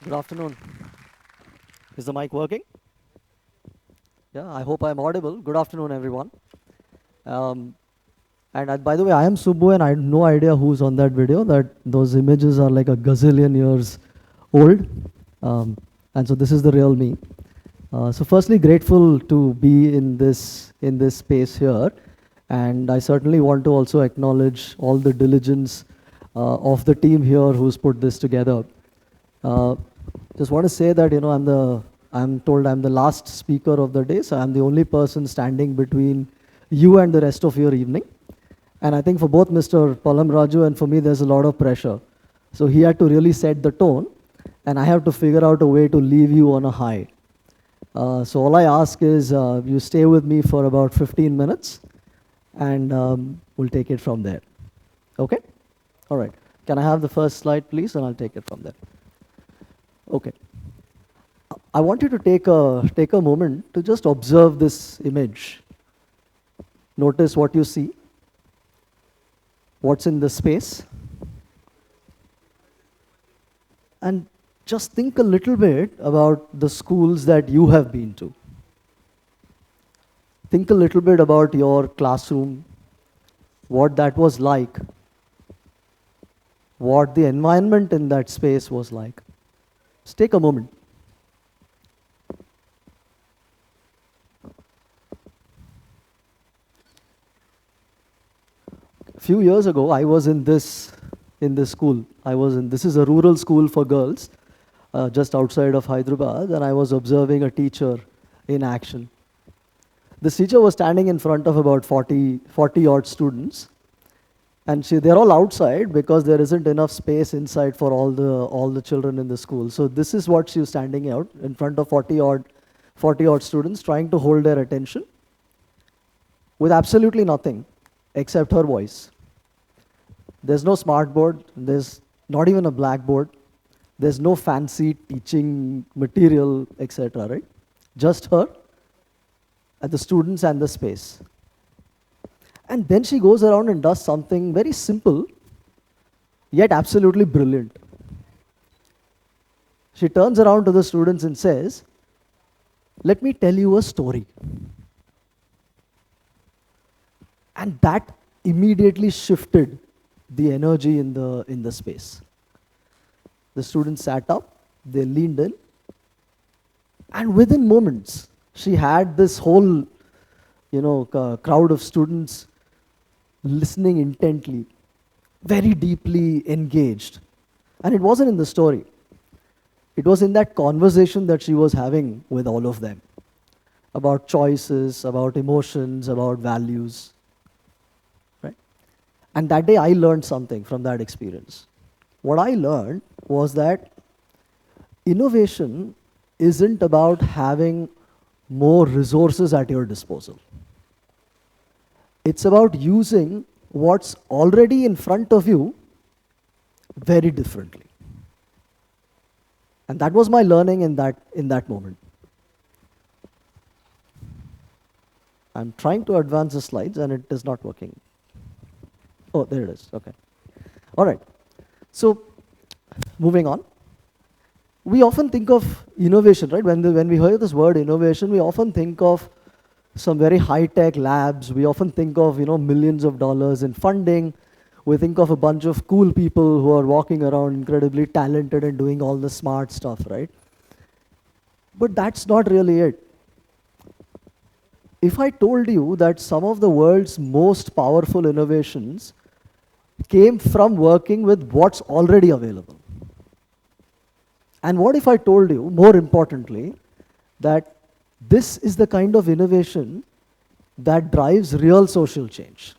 Good afternoon. Is the mic working? Yeah, I hope I'm audible. Good afternoon, everyone. Um, by the way, I am Subbu, and I have no idea who's on that video. That those images are like a gazillion years old, um, and so this is the real me. So, firstly, grateful to be in this space here, and I certainly want to also acknowledge all the diligence of the team here who's put this together. Uh, just want to say that I'm told I'm the last speaker of the day, so I'm the only person standing between you and the rest of your evening. And I think for both Mr. Palam Raju and for me, there's a lot of pressure. So he had to really set the tone, and I have to figure out a way to leave you on a high. So all I ask is you stay with me for about 15 minutes, and we'll take it from there. Okay? All right. Can I have the first slide, please, and I'll take it from there. Okay. I want you to take a moment to just observe this image. Notice what you see, what's in the space, and just think a little bit about the schools that you have been to. Think a little bit about your classroom, what that was like, what the environment in that space was like. Just take a moment. A few years ago, I was in this school. This is a rural school for girls, just outside of Hyderabad, and I was observing a teacher in action. This teacher was standing in front of about 40 odd students, and they're all outside because there isn't enough space inside for all the children in the school. So this is what she was standing out in front of 40 odd students, trying to hold their attention with absolutely nothing except her voice. There's no smart board, there's not even a blackboard, there's no fancy teaching material, etc., right? Just her and the students and the space. And then she goes around and does something very simple, yet absolutely brilliant. She turns around to the students and says, "Let me tell you a story." And that immediately shifted the energy in the space. The students sat up, they leaned in, and within moments, she had this whole crowd of students listening intently, very deeply engaged. And it wasn't in the story. It was in that conversation that she was having with all of them about choices, about emotions, about values. Right? And that day I learned something from that experience. What I learned was that innovation isn't about having more resources at your disposal. It's about using what's already in front of you very differently. And that was my learning in that moment. I'm trying to advance the slides and it is not working. Oh, there it is. Okay. All right. So, moving on. We often think of innovation, right? When we hear this word innovation, we often think of some very high-tech labs. We often think of millions of dollars in funding. We think of a bunch of cool people who are walking around incredibly talented and doing all the smart stuff, right? But that's not really it. If I told you that some of the world's most powerful innovations came from working with what's already available? And what if I told you, more importantly, that this is the kind of innovation that drives real social change?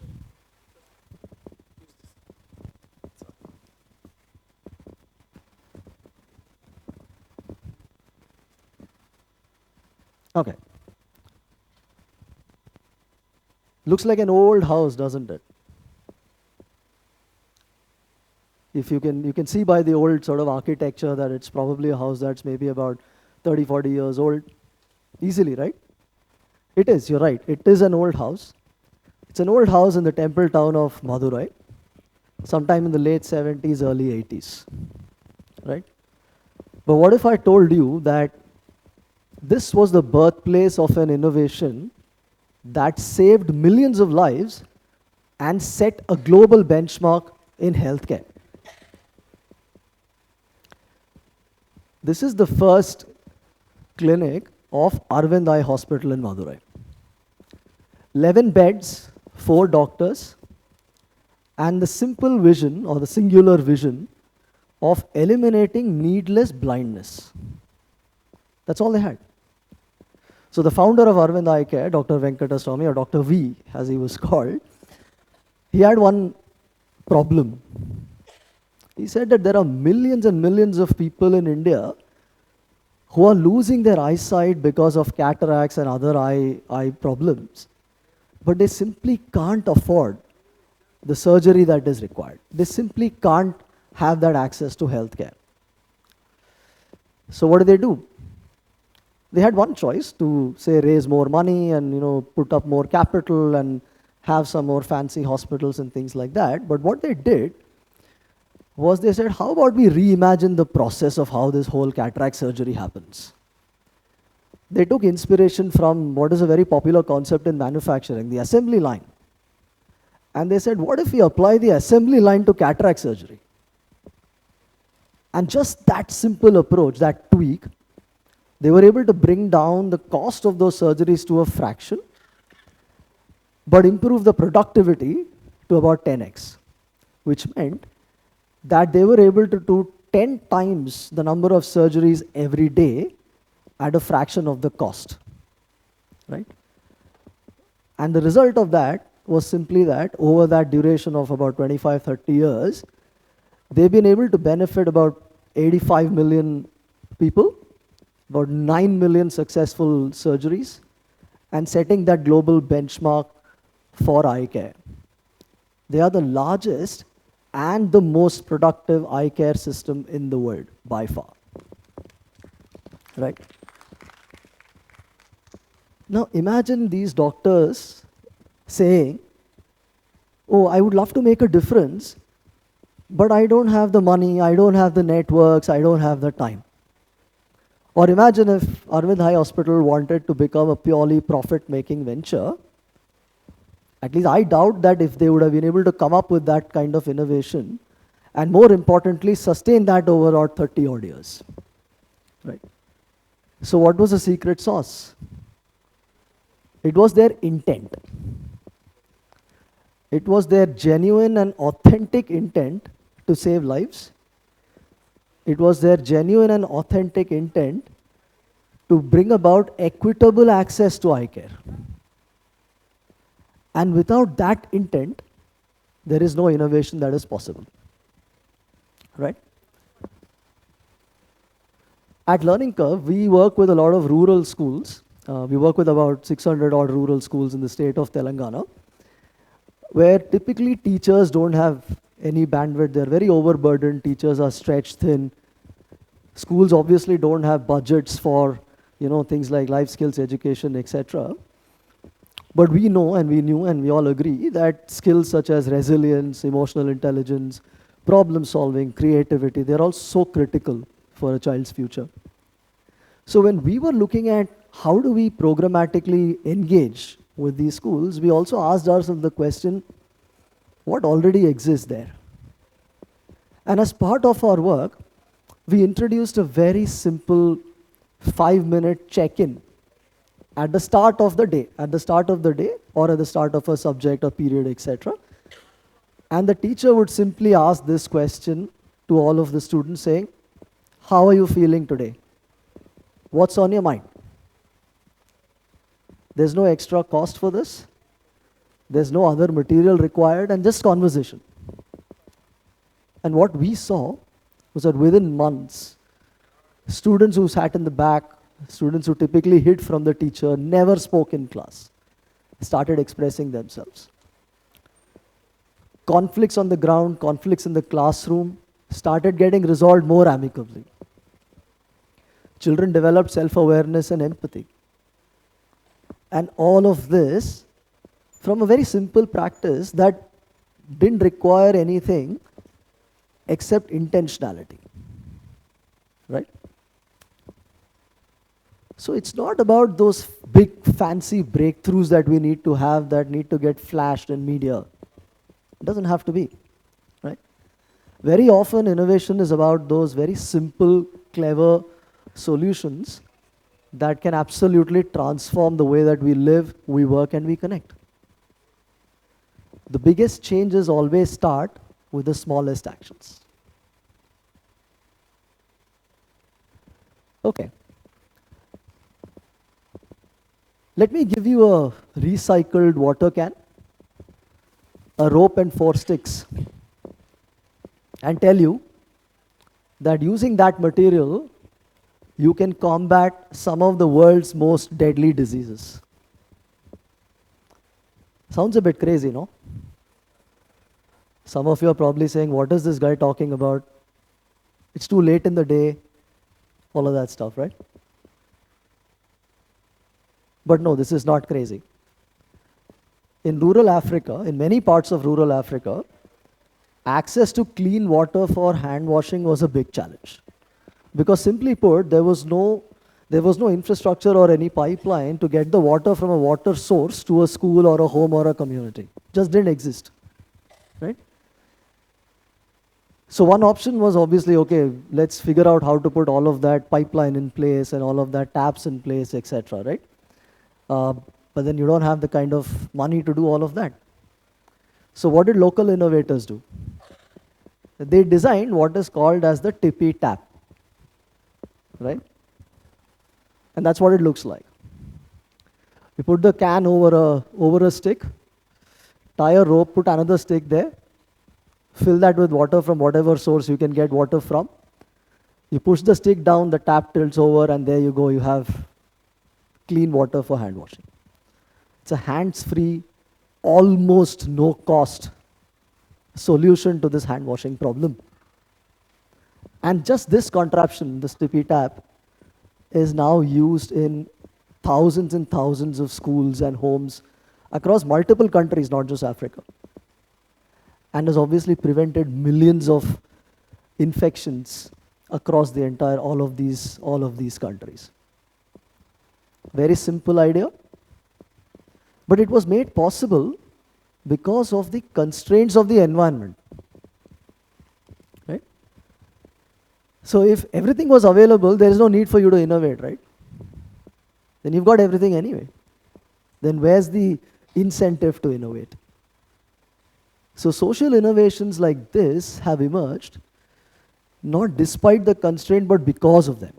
Okay. Looks like an old house, doesn't it? If you can see by the old sort of architecture that it's probably a house that's maybe about 30, 40 years old. Easily, right? It is, you're right. It is an old house. It's an old house in the temple town of Madurai, sometime in the late 70s, early 80s, right? But what if I told you that this was the birthplace of an innovation that saved millions of lives and set a global benchmark in healthcare? This is the first clinic of Arvind Eye Hospital in Madurai. 11 beds, 4 doctors, and the simple vision or the singular vision of eliminating needless blindness. That's all they had. So the founder of Arvind Eye Care, Dr. Venkataswamy, or Dr. V, as he was called, he had one problem. He said that there are millions and millions of people in India who are losing their eyesight because of cataracts and other eye problems, but they simply can't afford the surgery that is required. They simply can't have that access to healthcare. So what do? They had one choice to, say, raise more money and put up more capital and have some more fancy hospitals and things like that. But what they did was they said, how about we reimagine the process of how this whole cataract surgery happens? They took inspiration from what is a very popular concept in manufacturing, the assembly line. And they said, what if we apply the assembly line to cataract surgery? And just that simple approach, that tweak, they were able to bring down the cost of those surgeries to a fraction, but improve the productivity to about 10x, which meant that they were able to do 10 times the number of surgeries every day at a fraction of the cost, right? And the result of that was simply that over that duration of about 25, 30 years, they've been able to benefit about 85 million people, about 9 million successful surgeries, and setting that global benchmark for eye care. They are the largest and the most productive eye care system in the world, by far. Right? Now imagine these doctors saying, oh, I would love to make a difference, but I don't have the money, I don't have the networks, I don't have the time. Or imagine if Arvind Eye Hospital wanted to become a purely profit-making venture. At least I doubt that if they would have been able to come up with that kind of innovation, and more importantly, sustain that over our 30 odd years. Right? So what was the secret sauce? It was their intent. It was their genuine and authentic intent to save lives. It was their genuine and authentic intent to bring about equitable access to eye care. And without that intent, there is no innovation that is possible. Right? At Learning Curve, we work with a lot of rural schools. We work with about 600 odd rural schools in the state of Telangana, where typically teachers don't have any bandwidth. They're very overburdened. Teachers are stretched thin. Schools obviously don't have budgets for things like life skills education, etc. But we know and we knew and we all agree that skills such as resilience, emotional intelligence, problem solving, creativity, they're all so critical for a child's future. So when we were looking at how do we programmatically engage with these schools, we also asked ourselves the question, what already exists there? And as part of our work, we introduced a very simple 5-minute check-in at the start of the day, or at the start of a subject or period, etc. And the teacher would simply ask this question to all of the students saying, how are you feeling today? What's on your mind? There's no extra cost for this. There's no other material required, and just conversation. And what we saw was that within months, students who sat in the back, students who typically hid from the teacher, never spoke in class, started expressing themselves. Conflicts on the ground, conflicts in the classroom started getting resolved more amicably. Children developed self-awareness and empathy. And all of this from a very simple practice that didn't require anything except intentionality. Right? So it's not about those big fancy breakthroughs that we need to have that need to get flashed in media. It doesn't have to be, right? Very often innovation is about those very simple, clever solutions that can absolutely transform the way that we live, we work, and we connect. The biggest changes always start with the smallest actions. Okay. Let me give you a recycled water can, a rope and 4 sticks, and tell you that using that material, you can combat some of the world's most deadly diseases. Sounds a bit crazy, no? Some of you are probably saying, what is this guy talking about? It's too late in the day, all of that stuff, right? But no, this is not crazy. In rural Africa, in many parts of rural Africa, access to clean water for hand washing was a big challenge. Because simply put, there was no infrastructure or any pipeline to get the water from a water source to a school or a home or a community. Just didn't exist, right? So one option was obviously, okay, let's figure out how to put all of that pipeline in place and all of that taps in place, etc., right? But then you don't have the kind of money to do all of that. So what did local innovators do? They designed what is called as the tippy tap, right? And that's what it looks like. You put the can over a stick, tie a rope, put another stick there, fill that with water from whatever source you can get water from. You push the stick down, the tap tilts over, and there you go, you have clean water for hand washing. It's a hands-free, almost no-cost solution to this hand washing problem. And just this contraption, this tippy tap, is now used in thousands and thousands of schools and homes across multiple countries, not just Africa. And has obviously prevented millions of infections across the entire, all of these countries. Very simple idea, but it was made possible because of the constraints of the environment, right? So if everything was available, there is no need for you to innovate, right? Then you've got everything anyway. Then where's the incentive to innovate? So social innovations like this have emerged, not despite the constraint, but because of them.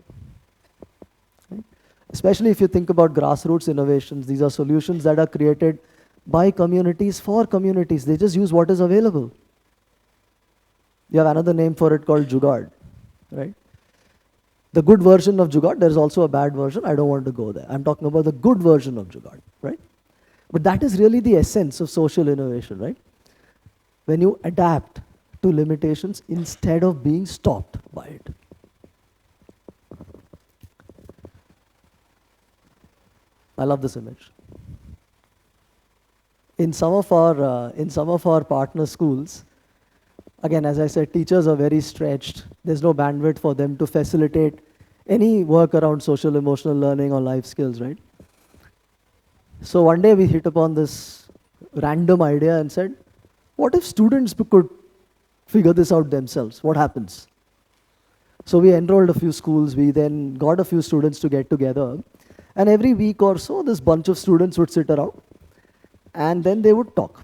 Right? Especially if you think about grassroots innovations, these are solutions that are created by communities for communities. They just use what is available. You have another name for it called Jugaad, right? The good version of Jugaad, there's also a bad version. I don't want to go there. I'm talking about the good version of Jugaad, right? But that is really the essence of social innovation, right? When you adapt to limitations instead of being stopped by it. I love this image. In some of our partner schools, again, as I said, teachers are very stretched. There's no bandwidth for them to facilitate any work around social emotional learning or life skills, right? So one day we hit upon this random idea and said, what if students could figure this out themselves? What happens? So we enrolled a few schools. We then got a few students to get together. And every week or so, this bunch of students would sit around and then they would talk.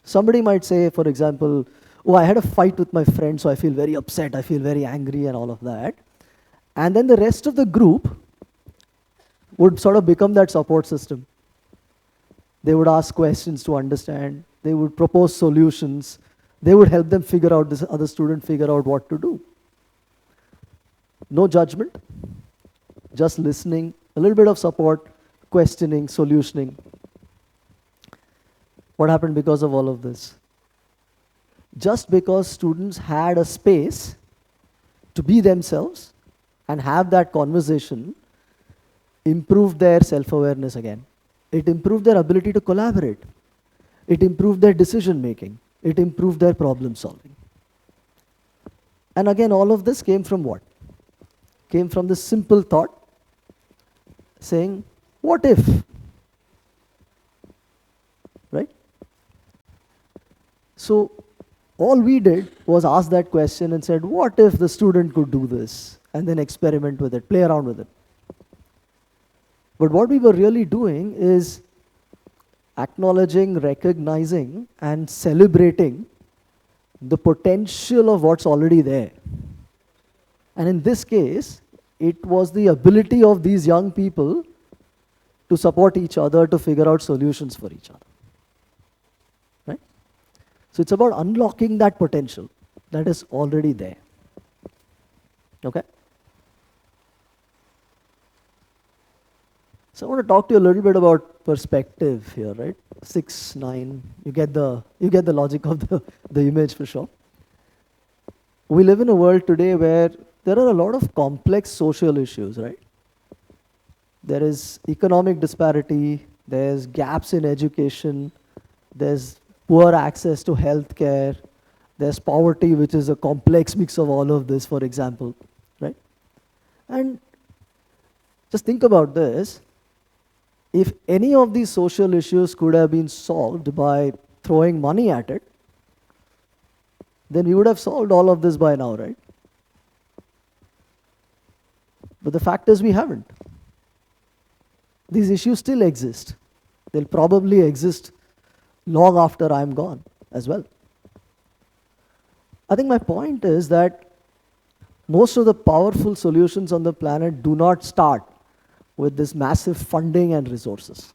Somebody might say, for example, oh, I had a fight with my friend, so I feel very upset, I feel very angry and all of that. And then the rest of the group would sort of become that support system. They would ask questions to understand. They would propose solutions. They would help them figure out, this other student figure out what to do. No judgment, just listening, a little bit of support, questioning, solutioning. What happened because of all of this? Just because students had a space to be themselves and have that conversation, improved their self-awareness again. It improved their ability to collaborate. It improved their decision making. It improved their problem solving. And again, all of this came from what? Came from this simple thought. saying, what if? Right? So all we did was ask that question and said, what if the student could do this? And then experiment with it, play around with it. But what we were really doing is acknowledging, recognizing, and celebrating the potential of what's already there. And in this case, it was the ability of these young people to support each other, to figure out solutions for each other. Right? So it's about unlocking that potential that is already there. Okay? So I want to talk to you a little bit about perspective here, right? 6, 9, you get the logic of the image for sure. We live in a world today where there are a lot of complex social issues, right? There is economic disparity, there's gaps in education, there's poor access to healthcare, there's poverty, which is a complex mix of all of this, for example, right? And just think about this. If any of these social issues could have been solved by throwing money at it, then we would have solved all of this by now, right? But the fact is we haven't. These issues still exist. They'll probably exist long after I'm gone as well. I think my point is that most of the powerful solutions on the planet do not start with this massive funding and resources.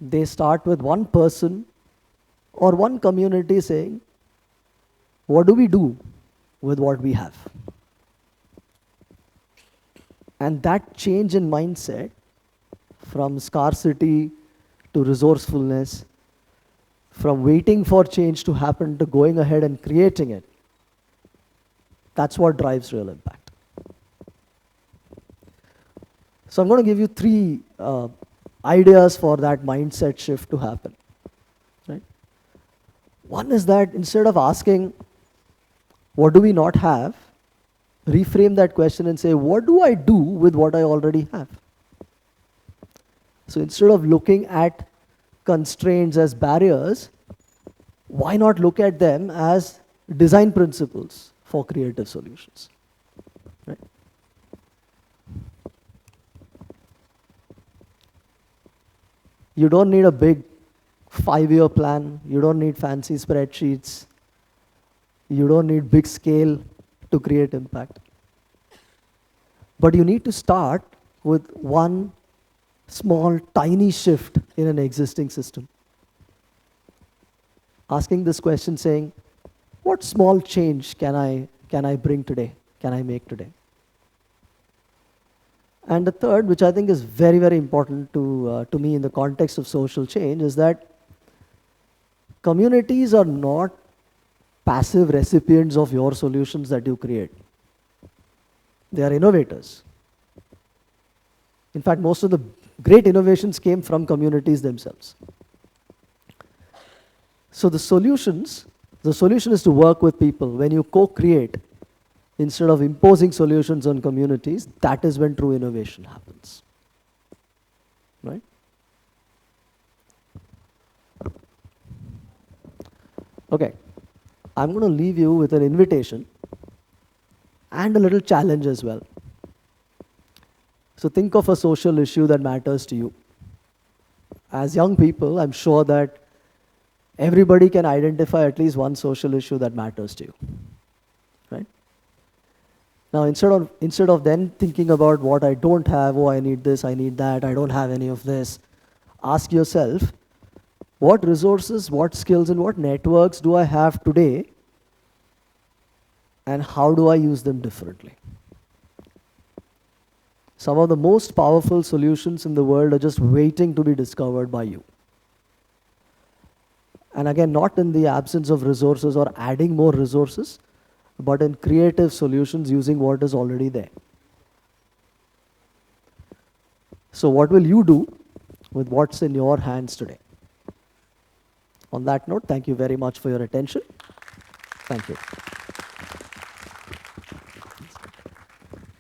They start with one person or one community saying, what do we do with what we have? And that change in mindset from scarcity to resourcefulness, from waiting for change to happen to going ahead and creating it, that's what drives real impact. So I'm going to give you 3 ideas for that mindset shift to happen. Right? One is that instead of asking, what do we not have, reframe that question and say, what do I do with what I already have? So instead of looking at constraints as barriers, why not look at them as design principles for creative solutions? Right? You don't need a big 5-year plan. You don't need fancy spreadsheets. You don't need big scale to create impact. But you need to start with one small, tiny shift in an existing system. Asking this question saying, what small change can I bring today? Can I make today? And the third, which I think is very, very important to me in the context of social change, is that communities are not passive recipients of your solutions that you create. They are innovators. In fact, most of the great innovations came from communities themselves. So the solution is to work with people. When you co-create, instead of imposing solutions on communities, that is when true innovation happens. Right? Okay, I'm going to leave you with an invitation and a little challenge as well. So think of a social issue that matters to you. As young people, I'm sure that everybody can identify at least one social issue that matters to you. Right? Now, instead of then thinking about what I don't have, oh, I need this, I need that, I don't have any of this, ask yourself, what resources, what skills, and what networks do I have today, and how do I use them differently? Some of the most powerful solutions in the world are just waiting to be discovered by you. And again, not in the absence of resources or adding more resources, but in creative solutions using what is already there. So what will you do with what's in your hands today? On that note, thank you very much for your attention. Thank you.